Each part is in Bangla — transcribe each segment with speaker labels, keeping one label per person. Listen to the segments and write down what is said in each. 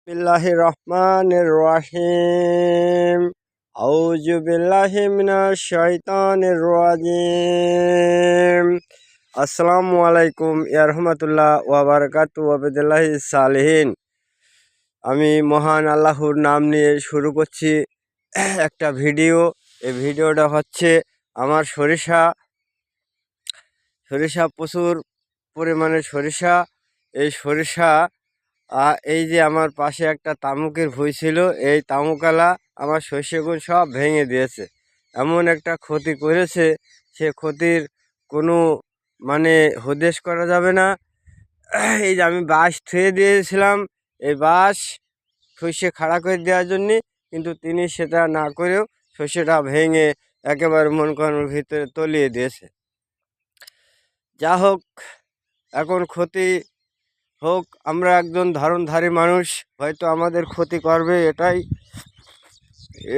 Speaker 1: বিল্লাহির রহমানির রহিম। আউযু বিল্লাহি মিনাশ শাইতানির রাজিম। আসসালামু আলাইকুম ইয়া রাহমাতুল্লাহ ওয়া বারাকাতুহু ওয়া বিদিল্লাহি সালিহিন। আমি মহান আল্লাহর নাম নিয়ে শুরু করছি একটা ভিডিও। এই ভিডিওটা হচ্ছে আমার সরিষা প্রচুর পরিমাণে সরিষা। এই সরিষা এই যে আমার পাশে একটা তামুকের ভুঁই ছিল, এই তামুকালা আমার শস্যগুলো সব ভেঙে দিয়েছে। এমন একটা ক্ষতি করেছে, সে ক্ষতির কোনো হদেশ করা যাবে না। এই যে আমি বাঁশ থুয়ে দিয়েছিলাম, এই বাঁশ শস্যে খাড়া করে দেওয়ার জন্যে, কিন্তু তিনি সেটা না করেও শস্যটা ভেঙে একেবারে মন করার ভিতরে তলিয়ে দিয়েছে। যা হোক, এখন ক্ষতি হোক, আমরা একজন ধরনধারী মানুষ, হয়তো আমাদের ক্ষতি করবে, এটাই।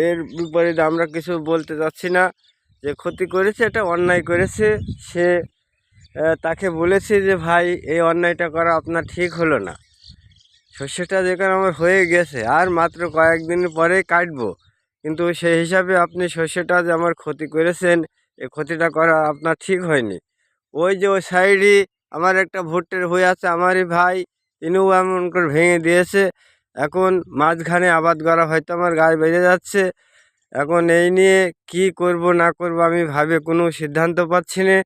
Speaker 1: এর বিপরীতে আমরা কিছু বলতে যাচ্ছি না। যে ক্ষতি করেছে এটা অন্যায় করেছে, সে তাকে বলেছি যে ভাই, এই অন্যায়টা করা আপনার ঠিক হলো না। শস্যটা যেখানে আমার হয়ে গেছে, আর মাত্র কয়েকদিন পরে কাটবো, কিন্তু সেই হিসাবে আপনি শস্যটা যে আমার ক্ষতি করেছেন, এই ক্ষতিটা করা আপনার ঠিক হয়নি। ওই যে ওই সাইডে আমার একটা ভুট্টের হয়ে আছে, আমারই ভাই, তিনিও এমন করে ভেঙে দিয়েছে। এখন মাঝখানে আবাদ করা হয়তো আমার গায়ে বেজে যাচ্ছে। এখন এই নিয়ে কি করব না করব আমি ভাবে কোনো সিদ্ধান্ত পাচ্ছি না।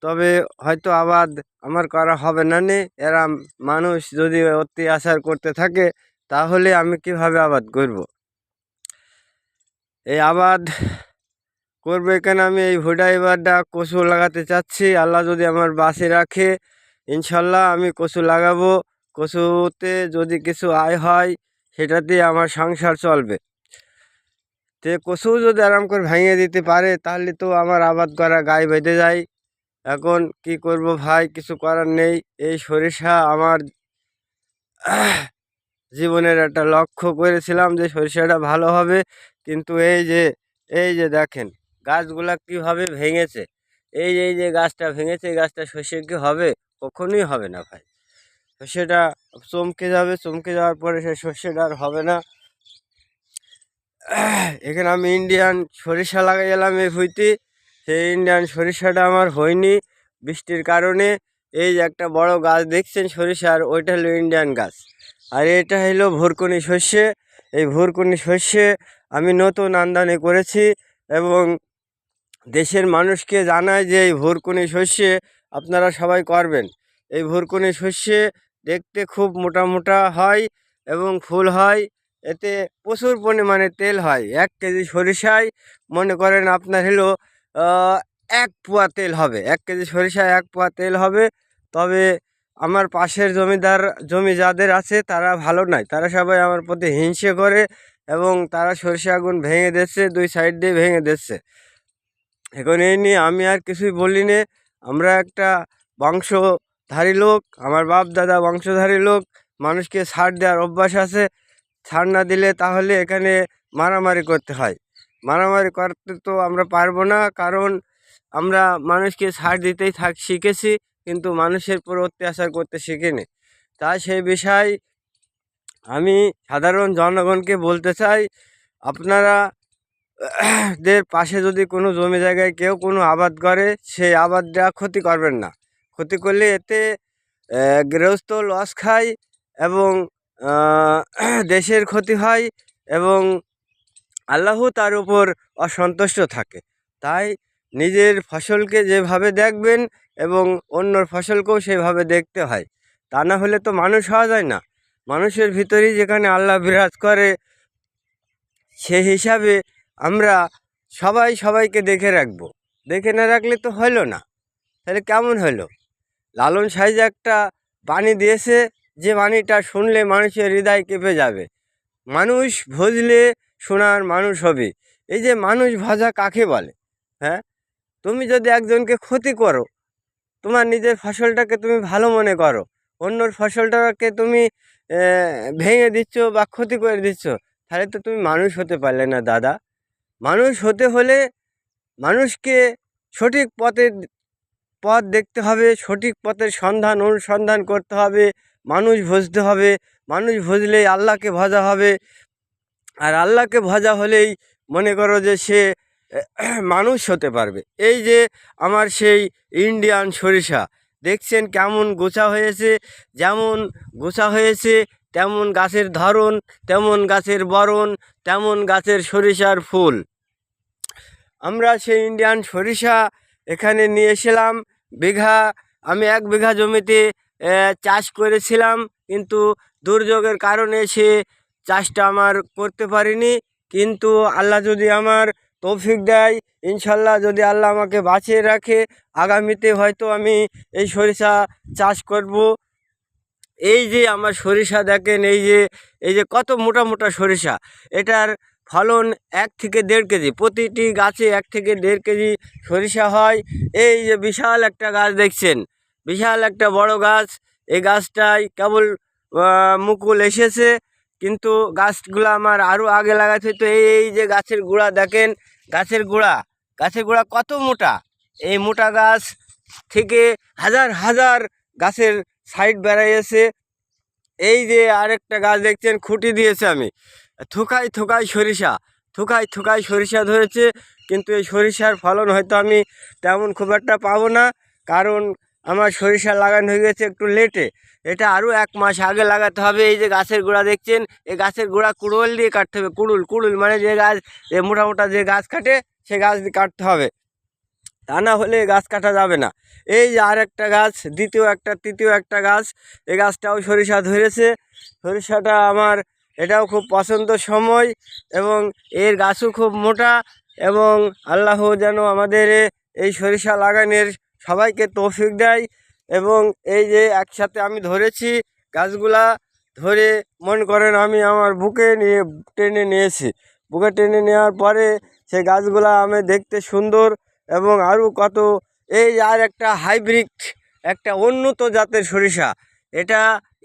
Speaker 1: তবে হয়তো আবাদ আমার করা হবে না নে, এরা মানুষ যদি অত্যাচার করতে থাকে, তাহলে আমি কিভাবে আবাদ করব? এই আবাদ করবো এখানে আমি এই ভুডা এবারটা কচু লাগাতে চাচ্ছি। আল্লাহ যদি আমার বাঁচে রাখে, ইনশাল্লাহ আমি কচু লাগাবো। কচুতে যদি কিছু আয় হয়, সেটাতে আমার সংসার চলবে। তো কচু যদি আরাম করে ভেঙে দিতে পারে, তাহলে তো আমার আবাদ করা গায়ে বেঁধে যায়। এখন কি করব ভাই, কিছু করার নেই। এই সরিষা আমার জীবনের একটা লক্ষ্য করেছিলাম যে সরিষাটা ভালো হবে, কিন্তু এই যে দেখেন গাছগুলা কিভাবে ভেঙেছে। এই যে গাছটা ভেঙেছে, এই গাছটা শস্য কি হবে? কখনোই হবে না ভাই। শস্যটা চমকে যাবে, চমকে যাওয়ার পরে সেই শস্যটা আর হবে না। এখানে আমি ইন্ডিয়ান সরিষা লাগাই গেলাম এই ভুঁইতে, সেই ইন্ডিয়ান সরিষাটা আমার হয়নি বৃষ্টির কারণে। এই যে একটা বড় গাছ দেখছেন সরিষার, ওইটা হলো ইন্ডিয়ান গাছ, আর এটা হলো ভুরকুনি শস্যে। এই ভুরকুনি শস্যে আমি নতুন আমদানি করেছি এবং দেশের মানুষকে জানাই যে এই ভুরকুনি শস্যে আপনারা সবাই করবেন। এই ভুরকুনি শস্যে দেখতে খুব মোটা মোটা হয় এবং ফুল হয়, এতে প্রচুর পরিমাণে তেল হয়। 1 কেজি সরিষায় মনে করেন আপনার হলো 1 পোয়া তেল হবে। 1 কেজি সরিষায় 1 পোয়া তেল হবে। তবে আমার পাশের জমি যাদের আছে, তারা ভালো নয়, তারা সবাই আমার প্রতি হিংসে করে এবং তারা সরিষা আগুন ভেঙে দিচ্ছে, 2 সাইড দিয়ে ভেঙে দিচ্ছে। এখন এই নিয়ে আমি আর কিছুই বলি নে। আমরা একটা বংশধারী লোক, আমার বাপ দাদা বংশধারী লোক, মানুষকে ছাড় দেওয়ার অভ্যাস আছে। ছাড় না দিলে তাহলে এখানে মারামারি করতে হয়। মারামারি করতে তো আমরা পারবো না, কারণ আমরা মানুষকে ছাড় দিতেই শিখেছি, কিন্তু মানুষের উপর অত্যাচার করতে শিখিনি। তাই সেই বিষয় আমি সাধারণ জনগণকে বলতে চাই, আপনারা দের পাশে যদি কোনো জমি জায়গায় কেউ কোনো আবাদ করে, সেই আবাদটা ক্ষতি করবেন না। ক্ষতি করলে এতে গৃহস্থ লস খায় এবং দেশের ক্ষতি হয় এবং আল্লাহ তার উপর অসন্তুষ্ট থাকে। তাই নিজের ফসলকে যেভাবে দেখবেন এবং অন্যর ফসলকেও সেভাবে দেখতে হয়। তা না হলে তো মানুষ হওয়া যায় না। মানুষের ভিতরেই যেখানে আল্লাহ বিরাজ করে, সেই হিসাবে আমরা সবাই সবাইকে দেখে রাখবো। দেখে না রাখলে তো হলো না। তাহলে কেমন হলো? লালন সাইজ একটা বাণী দিয়েছে, যে বাণীটা শুনলে মানুষের হৃদয় কেঁপে যাবে। মানুষ ভজলে শোনার মানুষ হবে। এই যে মানুষ ভজা কাকে বলে? হ্যাঁ, তুমি যদি একজনকে ক্ষতি করো, তোমার নিজের ফসলটাকে তুমি ভালো মনে করো, অন্যর ফসলটাকে তুমি ভেঙে দিচ্ছ বা ক্ষতি করে দিচ্ছ, তাহলে তো তুমি মানুষ হতে পারলে না দাদা। মানুষ হতে হলে মানুষকে সঠিক পথ দেখতে হবে, সঠিক পথের অনুসন্ধান করতে হবে, মানুষ ভজতে হবে, মানুষ ভজলেই আল্লাহকে ভজা হবে। আর আল্লাহকে ভজা হলেই মনে করো যে সে মানুষ হতে পারবে। এই যে আমার সেই ইন্ডিয়ান সরিষা দেখছেন কেমন গোছা হয়েছে, যেমন গোছা হয়েছে তেমন গাছের ধরন, তেমন গাছের বরণ, তেমন গাছের সরিষার ফুল। আমরা সেই ইন্ডিয়ান সরিষা এখানে নিয়ে এসেছিলাম আমি 1 বিঘা জমিতে চাষ করেছিলাম, কিন্তু দুর্যোগের কারণে সে চাষটা আমার করতে পারিনি। কিন্তু আল্লাহ যদি আমার তৌফিক দেয়, ইনশাল্লাহ যদি আল্লাহ আমাকে বাঁচিয়ে রাখে, আগামীতে হয়তো আমি এই সরিষা চাষ করব। এই যে আমার সরিষা দেখেন, এই যে কত মোটা মোটা সরিষা, এটার ফলন 1 থেকে 1.5 কেজি, প্রতিটি গাছে 1 থেকে 1.5 কেজি সরিষা হয়। এই যে বিশাল একটা গাছ দেখছেন, বিশাল একটা বড় গাছ, এই গাছটায় কেবল মুকুল এসেছে, কিন্তু গাছগুলো আমার আরও আগে লাগাতে হতো। এই যে গাছের গোড়া দেখেন, গাছের গোড়া কত মোটা। এই মোটা গাছ থেকে হাজার হাজার গাছের সাইড বেড়াইয়েছে। এই যে আরেকটা গাছ দেখছেন, খুঁটি দিয়েছে আমি, থোকায় থোকায় সরিষা ধরেছে, কিন্তু এই সরিষার ফলন হয়তো আমি তেমন খুব একটা পাবো না, কারণ আমার সরিষা লাগানো হয়ে গেছে একটু লেটে। এটা আরও 1 মাস আগে লাগাতে হবে। এই যে গাছের গোড়া দেখছেন, এই গাছের গোড়া কুড়ুল দিয়ে কাটতে হবে। কুড়ুল মানে যে গাছ, মোটা মোটা যে গাছ কাটে সে গাছ দিয়ে কাটতে হবে, তা না হলে গাছ কাটা যাবে না। এই যে আরেকটা গাছ, তৃতীয় একটা গাছ, এই গাছটাও সরিষা ধরেছে। সরিষাটা আমার এটাও খুব পছন্দ সময়, এবং এর গাছও খুব মোটা, এবং আল্লাহ যেন আমাদের এই সরিষা লাগানোর সবাইকে তৌফিক দেয়। এবং এই যে একসাথে আমি ধরেছি গাছগুলা, ধরে মনে করেন আমি আমার বুকে টেনে নিয়েছি। বুকে টেনে নেওয়ার পরে সেই গাছগুলা আমি দেখতে সুন্দর, এবং আরও কত, এই আর একটা হাইব্রিড, একটা উন্নত জাতের সরিষা, এটা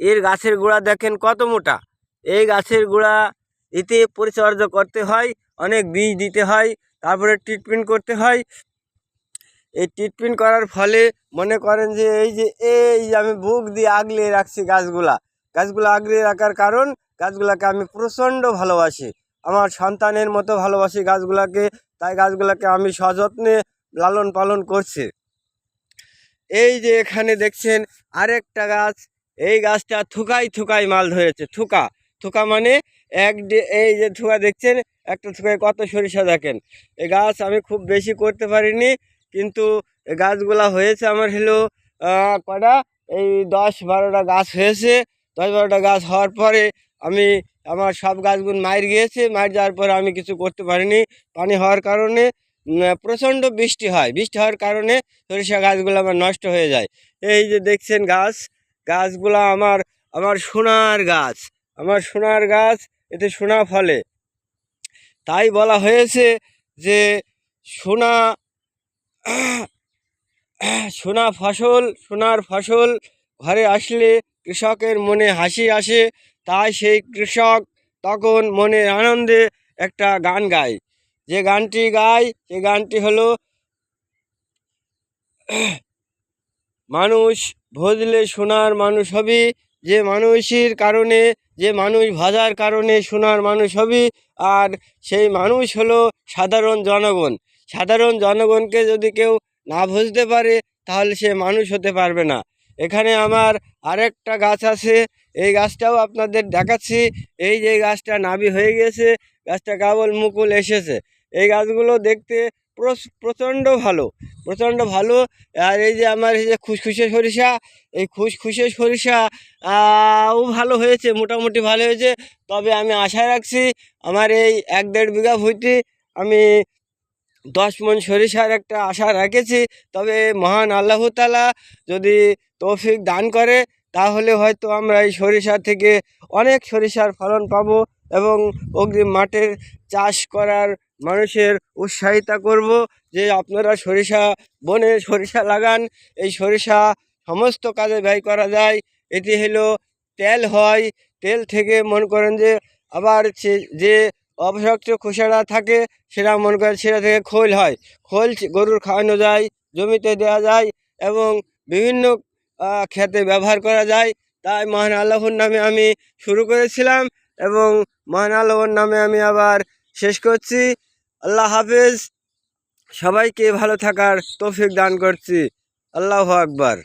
Speaker 1: এর গাছের গোড়া দেখেন কত মোটা। এই গাছের গোড়া এতে পরিচর্যা করতে হয়, অনেক বীজ দিতে হয়, তারপরে ট্রিটমেন্ট করতে হয়। এই ট্রিটমেন্ট করার ফলে মনে করেন যে এই যে আমি বুক দিয়ে আগলে রাখছি গাছগুলো আগলে রাখার কারণ, গাছগুলোকে আমি প্রচণ্ড ভালোবাসি, আমার সন্তানের মতো ভালোবাসি গাছগুলোকে, তাই গাছগুলোকে আমি সযত্নে লালন পালন করছি। এই যে এখানে দেখছেন আরেকটা গাছ, এই গাছটা থুকাই মাল ধরেছে। থুকা মানে এই যে থুকা দেখছেন, একটা থুকায় কত সরিষা দেখেন। এই গাছ আমি খুব বেশি করতে পারিনি, কিন্তু এই গাছগুলা হয়েছে আমার হলো কটা, এই 10-12টা গাছ হয়েছে। 10-12টা গাছ হওয়ার পরে আমার সব গাছগুলো মার গিয়েছে, মার যাওয়ার পরে আমি কিছু করতে পারিনি। পানি হওয়ার কারণে প্রচণ্ড বৃষ্টি হওয়ার কারণে সরিষা গাছগুলো আমার নষ্ট হয়ে যায়। এই যে দেখছেন গাছগুলো আমার সোনার গাছ, এতে সোনা ফলে। তাই বলা হয়েছে যে সোনার ফসল ঘরে আসলে কৃষকের মনে হাসি আসে। তাই সেই কৃষক তখন মনের আনন্দে একটা গান গায়। যে গানটি গায় সে গানটি হলো, মানুষ ভজলে সোনার মানুষ হবি, যে মানুষ ভজার কারণে সোনার মানুষ হবি। আর সেই মানুষ হলো সাধারণ জনগণকে যদি কেউ না ভজতে পারে, তাহলে সে মানুষ হতে পারবে না। এখানে আমার আরেকটা গাছ আছে, এই গাছটাও আপনাদের দেখাচ্ছি। এই যে গাছটা নাভি হয়ে গেছে, গাছটা কেবল মুকুল এসেছে। এই গাছগুলো দেখতে প্রচণ্ড ভালো। আর এই যে আমার এই যে খুসখুসে সরিষা, এই খুসখুসে সরিষা ও ভালো হয়েছে, মোটামুটি ভালো হয়েছে। তবে আমি আশা রাখছি আমার এই 1-1.5 বিঘা ভুঁইতে আমি 10 মণ সরিষার একটা আশা রেখেছি। তবে মহান আল্লাহ তাআলা যদি তৌফিক দান করে, তাহলে হয়তো আমরা এই সরিষা থেকে অনেক সরিষার ফলন পাবো, এবং অগ্রিম মাঠের চাষ করার মানুষের উৎসাহিতা করব যে আপনারা বনে সরিষা লাগান। এই সরিষা সমস্ত কাজে ব্যয় করা যায়। এটি হলো তেল হয়, তেল থেকে মনে করেন যে আবার যে অবশিষ্ট খোসাটা থাকে সেটা মনে করেন সেটা থেকে খোল হয়, খোল গরুর খাওয়ানো যায়, জমিতে দেওয়া যায়, এবং বিভিন্ন ক্ষেতে ব্যবহার করা যায়। তাই মহান আল্লাহর নামে আমি শুরু করেছিলাম এবং মহান আল্লাহর নামে আমি আবার শেষ করছি। আল্লাহ হাফেজ। সবাইকে ভালো থাকার তৌফিক দান করছি। আল্লাহু আকবার।